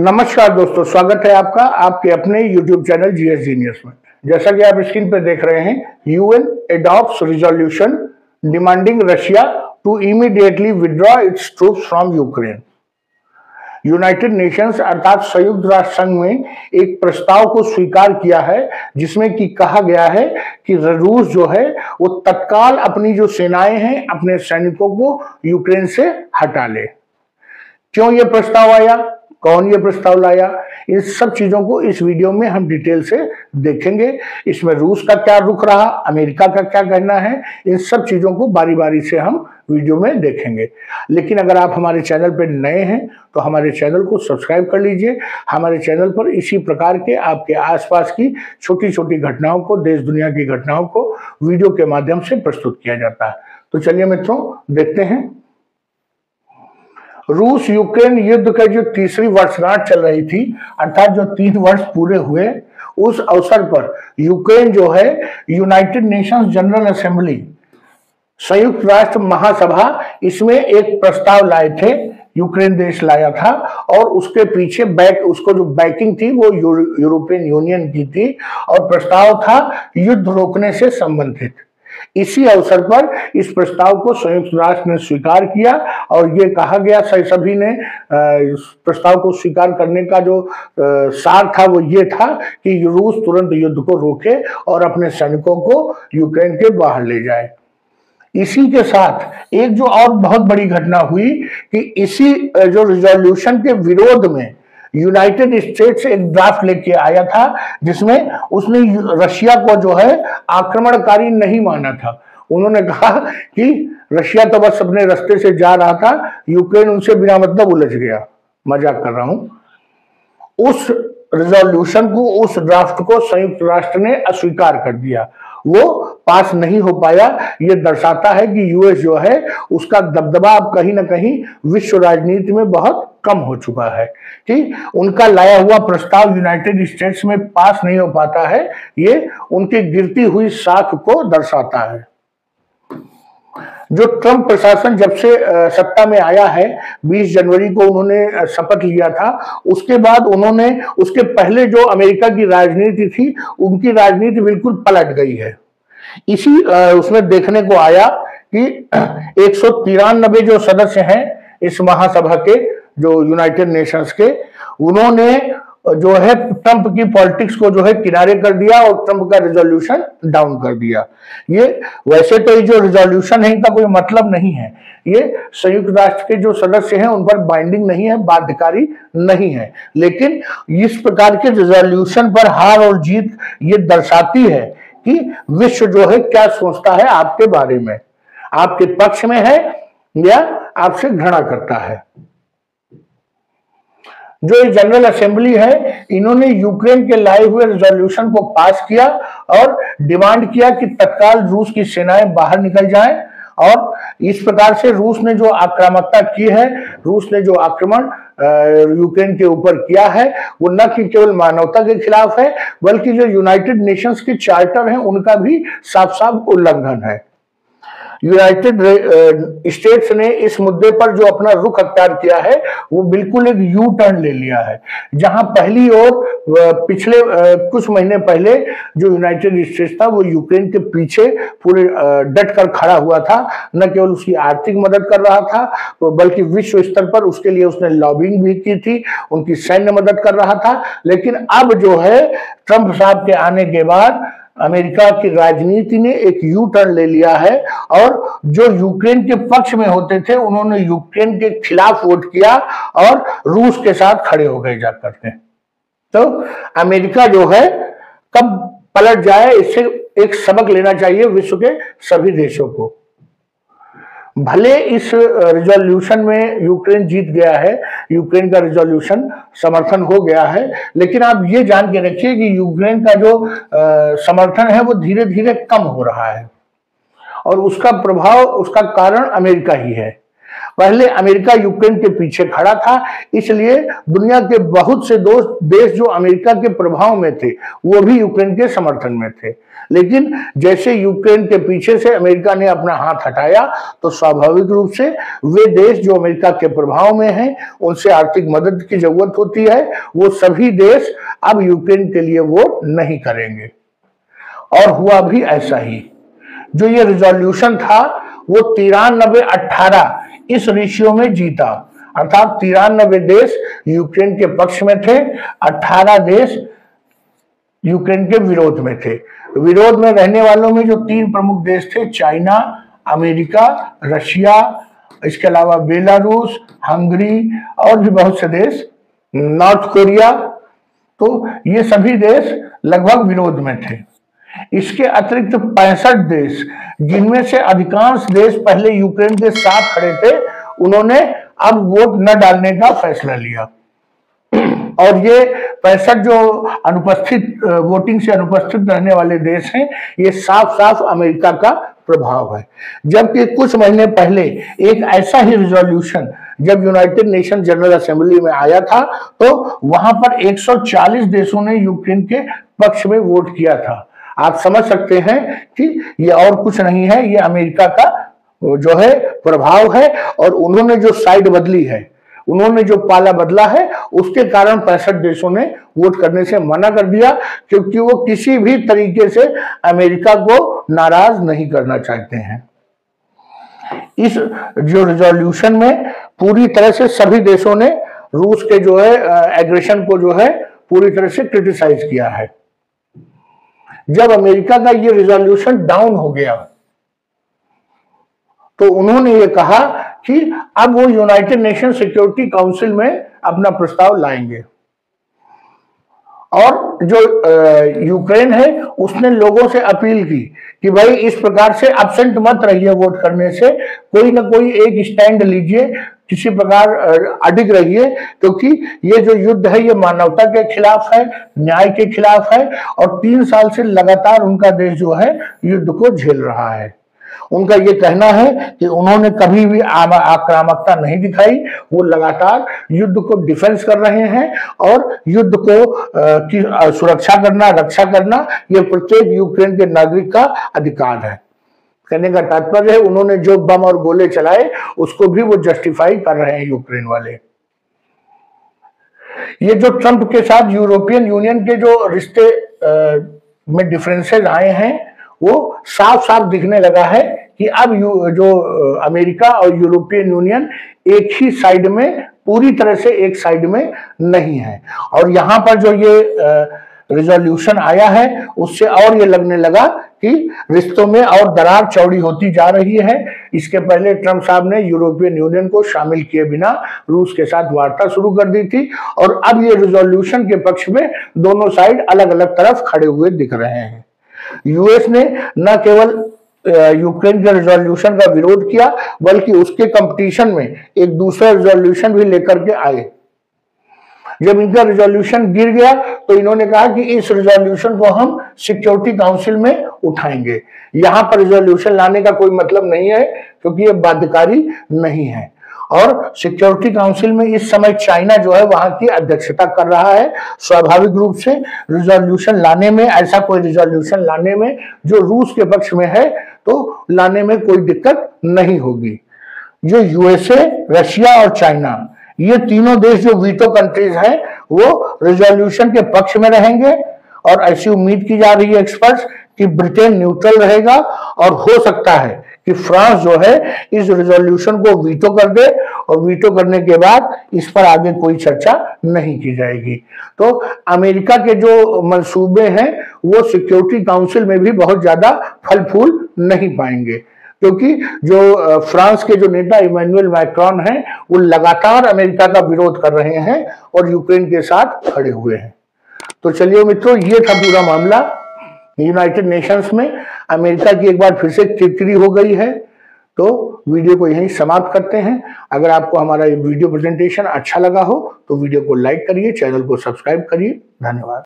नमस्कार दोस्तों, स्वागत है आपका आपके अपने YouTube चैनल जीएस जीनियस में। जैसा कि आप स्क्रीन पर देख रहे हैं, UN adopts resolution demanding Russia to immediately withdraw its troops from Ukraine. United Nations अर्थात संयुक्त राष्ट्र संघ में एक प्रस्ताव को स्वीकार किया है जिसमें कि कहा गया है कि रूस जो है वो तत्काल अपनी जो सेनाएं हैं, अपने सैनिकों को यूक्रेन से हटा ले। क्यों ये प्रस्ताव आया, कौन ये प्रस्ताव लाया, इन सब चीजों को इस वीडियो में हम डिटेल से देखेंगे। इसमें रूस का क्या रुख रहा, अमेरिका का क्या कहना है, इन सब चीजों को बारी बारी से हम वीडियो में देखेंगे। लेकिन अगर आप हमारे चैनल पर नए हैं तो हमारे चैनल को सब्सक्राइब कर लीजिए। हमारे चैनल पर इसी प्रकार के आपके आसपास की छोटी छोटी घटनाओं को, देश दुनिया की घटनाओं को वीडियो के माध्यम से प्रस्तुत किया जाता है। तो चलिए मित्रों, देखते हैं। रूस यूक्रेन युद्ध का जो तीसरी वर्षगांठ चल रही थी, अर्थात जो 3 वर्ष पूरे हुए, उस अवसर पर यूक्रेन जो है यूनाइटेड नेशंस जनरल असेंबली, संयुक्त राष्ट्र महासभा, इसमें एक प्रस्ताव लाए थे। यूक्रेन देश लाया था और उसके पीछे उसको जो बैकिंग थी वो यूरोपियन यूनियन की थी और प्रस्ताव था युद्ध रोकने से संबंधित। इसी अवसर पर इस प्रस्ताव को संयुक्त राष्ट्र ने स्वीकार किया और ये कहा गया, सभी ने इस प्रस्ताव को स्वीकार करने का जो सार था वो ये था कि रूस तुरंत युद्ध को रोके और अपने सैनिकों को यूक्रेन के बाहर ले जाए। इसी के साथ एक जो और बहुत बड़ी घटना हुई कि इसी जो रिजोल्यूशन के विरोध में यूनाइटेड स्टेट्स एक ड्राफ्ट लेके आया था जिसमें उसने रशिया को जो है आक्रमणकारी नहीं माना था। उन्होंने कहा कि रशिया तो बस अपने रास्ते से जा रहा था, यूक्रेन उनसे बिना मतलब उलझ गया। मजाक कर रहा हूं। उस रिजोल्यूशन को, उस ड्राफ्ट को संयुक्त राष्ट्र ने अस्वीकार कर दिया, वो पास नहीं हो पाया। ये दर्शाता है कि यूएस जो है उसका दबदबा अब कहीं ना कहीं विश्व राजनीति में बहुत कम हो चुका है कि उनका लाया हुआ प्रस्ताव यूनाइटेड स्टेट्स में पास नहीं हो पाता है। ये उनकी गिरती हुई साख को दर्शाता है। जो ट्रंप प्रशासन जब से सत्ता में आया है, 20 जनवरी को उन्होंने शपथ लिया था, उसके बाद उन्होंने, उसके पहले जो अमेरिका की राजनीति थी उनकी राजनीति बिल्कुल पलट गई है। इसी उसमें देखने को आया कि 193 जो सदस्य हैं इस महासभा के, जो यूनाइटेड नेशंस के, उन्होंने जो है ट्रंप की पॉलिटिक्स को जो है किनारे कर दिया और ट्रंप का रिजोल्यूशन डाउन कर दिया। ये वैसे तो ये जो रिजोल्यूशन है इनका कोई मतलब नहीं है, ये संयुक्त राष्ट्र के जो सदस्य हैं उन पर बाइंडिंग नहीं है, बाध्यकारी नहीं है, लेकिन इस प्रकार के रिजोल्यूशन पर हार और जीत ये दर्शाती है कि विश्व जो है क्या सोचता है आपके बारे में, आपके पक्ष में है या आपसे घृणा करता है। जो जनरल असेंबली है, इन्होंने यूक्रेन के लाए हुए रिजोल्यूशन को पास किया और डिमांड किया कि तत्काल रूस की सेनाएं बाहर निकल जाएं। और इस प्रकार से रूस ने जो आक्रामकता की है, रूस ने जो आक्रमण यूक्रेन के ऊपर किया है, वो न कि केवल मानवता के खिलाफ है बल्कि जो यूनाइटेड नेशंस के चार्टर हैं उनका भी साफ साफ उल्लंघन है। यूनाइटेड स्टेट्स ने इस मुद्दे पर जो अपना रुख अख्तियार किया है वो बिल्कुल एक यू टर्न ले लिया है। जहां पहली ओर पिछले कुछ महीने पहले जो यूनाइटेड स्टेट्स था वो यूक्रेन के पीछे पूरे डट कर खड़ा हुआ था, न केवल उसकी आर्थिक मदद कर रहा था बल्कि विश्व स्तर पर उसके लिए उसने लॉबिंग भी की थी, उनकी सैन्य मदद कर रहा था। लेकिन अब जो है ट्रंप साहब के आने के बाद अमेरिका की राजनीति ने एक यू टर्न ले लिया है और जो यूक्रेन के पक्ष में होते थे उन्होंने यूक्रेन के खिलाफ वोट किया और रूस के साथ खड़े हो गए जाकर के। तो अमेरिका जो है कब पलट जाए, इससे एक सबक लेना चाहिए विश्व के सभी देशों को। भले इस रिजोल्यूशन में यूक्रेन जीत गया है, यूक्रेन का रिजोल्यूशन समर्थन हो गया है, लेकिन आप ये जान के रखिए कि यूक्रेन का जो समर्थन है वो धीरे धीरे कम हो रहा है और उसका प्रभाव, उसका कारण अमेरिका ही है। पहले अमेरिका यूक्रेन के पीछे खड़ा था, इसलिए दुनिया के बहुत से देश जो अमेरिका के प्रभाव में थे वो भी यूक्रेन के समर्थन में थे। लेकिन जैसे यूक्रेन के पीछे से अमेरिका ने अपना हाथ हटाया तो स्वाभाविक रूप से वे देश जो अमेरिका के प्रभाव में हैं, उनसे आर्थिक मदद की जरूरत होती है, वो सभी देश अब यूक्रेन के लिए वोट नहीं करेंगे। और हुआ भी ऐसा ही। जो ये रिजोल्यूशन था वो 93-18 इस रेशियो में जीता, अर्थात 93 देश यूक्रेन के पक्ष में थे, 18 देश यूक्रेन के विरोध में थे। विरोध में रहने वालों में जो 3 प्रमुख देश थे, चाइना, अमेरिका, रशिया, इसके अलावा बेलारूस, हंगरी और भी बहुत से देश, नॉर्थ कोरिया, तो ये सभी देश लगभग विरोध में थे। इसके अतिरिक्त 65 देश, जिनमें से अधिकांश देश पहले यूक्रेन के साथ खड़े थे, उन्होंने अब वोट न डालने का फैसला लिया। और ये 65 जो वोटिंग से अनुपस्थित रहने वाले देश हैं, ये साफ साफ अमेरिका का प्रभाव है। जबकि कुछ महीने पहले एक ऐसा ही रिजोल्यूशन जब यूनाइटेड नेशन जनरल असेंबली में आया था, तो वहां पर 140 देशों ने यूक्रेन के पक्ष में वोट किया था। आप समझ सकते हैं कि ये और कुछ नहीं है, ये अमेरिका का जो है प्रभाव है, और उन्होंने जो साइड बदली है, उन्होंने जो पाला बदला है, उसके कारण 65 देशों ने वोट करने से मना कर दिया, क्योंकि वो किसी भी तरीके से अमेरिका को नाराज नहीं करना चाहते हैं। इस जो रिजोल्यूशन में पूरी तरह से सभी देशों ने रूस के जो है एग्रेशन को जो है पूरी तरह से क्रिटिसाइज किया है। जब अमेरिका का ये रिजोल्यूशन डाउन हो गया तो उन्होंने ये कहा कि अब वो यूनाइटेड नेशन सिक्योरिटी काउंसिल में अपना प्रस्ताव लाएंगे। और जो यूक्रेन है उसने लोगों से अपील की कि भाई इस प्रकार से एब्सेंट मत रहिए वोट करने से, कोई ना कोई एक स्टैंड लीजिए, किसी प्रकार अडिग रहिए, क्योंकि ये जो युद्ध है ये मानवता के खिलाफ है, न्याय के खिलाफ है, और 3 साल से लगातार उनका देश जो है युद्ध को झेल रहा है। उनका ये कहना है कि उन्होंने कभी भी आक्रामकता नहीं दिखाई, वो लगातार युद्ध को डिफेंस कर रहे हैं, और युद्ध को की सुरक्षा करना, रक्षा करना, ये प्रत्येक यूक्रेन के नागरिक का अधिकार है। कहने का तात्पर्य है उन्होंने जो बम और गोले चलाए उसको भी वो जस्टिफाई कर रहे हैं यूक्रेन वाले। ये जो ट्रंप के साथ यूरोपियन यूनियन के जो रिश्ते में डिफरेंसेस आए हैं, वो साफ साफ दिखने लगा है कि अब जो अमेरिका और यूरोपियन यूनियन एक ही साइड में, पूरी तरह से एक साइड में नहीं है। और यहाँ पर जो ये रिजोल्यूशन आया है उससे और ये लगने लगा कि रिश्तों में और दरार चौड़ी होती जा रही है। इसके पहले ट्रंप साहब ने यूरोपियन यूनियन को शामिल किए बिना रूस के साथ वार्ता शुरू कर दी थी, और अब ये रिजोल्यूशन के पक्ष में दोनों साइड अलग अलग तरफ खड़े हुए दिख रहे हैं। यूएस ने न केवल यूक्रेन के रिजोल्यूशन का विरोध किया, बल्कि उसके कंपटीशन में एक दूसरा रिजोल्यूशन भी लेकर के आए। जब इनका रिजोल्यूशन गिर गया तो इन्होंने कहा कि इस रिजोल्यूशन को हम सिक्योरिटी काउंसिल में उठाएंगे। यहां पर रिजोल्यूशन लाने का कोई मतलब नहीं है, क्योंकि ये बाध्यकारी नहीं है। और सिक्योरिटी काउंसिल में इस समय चाइना जो है वहां की अध्यक्षता कर रहा है। स्वाभाविक रूप से रिजोल्यूशन लाने में, ऐसा कोई रिजोल्यूशन लाने में जो रूस के पक्ष में है, तो लाने में कोई दिक्कत नहीं होगी। जो यूएसए, रशिया और चाइना, ये तीनों देश जो वीटो कंट्रीज हैं, वो रिजोल्यूशन के पक्ष में रहेंगे, और ऐसी उम्मीद की जा रही है एक्सपर्ट्स कि ब्रिटेन न्यूट्रल रहेगा, और हो सकता है कि फ्रांस जो है इस रिजोल्यूशन को वीटो कर दे, और वीटो करने के बाद इस पर आगे कोई चर्चा नहीं की जाएगी। तो अमेरिका के जो मंसूबे हैं वो सिक्योरिटी काउंसिल में भी बहुत ज्यादा फल फूल नहीं पाएंगे, क्योंकि जो फ्रांस के जो नेता इमैनुअल मैक्रोन हैं वो लगातार अमेरिका का विरोध कर रहे हैं और यूक्रेन के साथ खड़े हुए हैं। तो चलिए मित्रों, ये था पूरा मामला। यूनाइटेड नेशंस में अमेरिका की एक बार फिर से किरकिरी हो गई है। तो वीडियो को यहीं समाप्त करते हैं। अगर आपको हमारा ये वीडियो प्रेजेंटेशन अच्छा लगा हो तो वीडियो को लाइक करिए, चैनल को सब्सक्राइब करिए। धन्यवाद।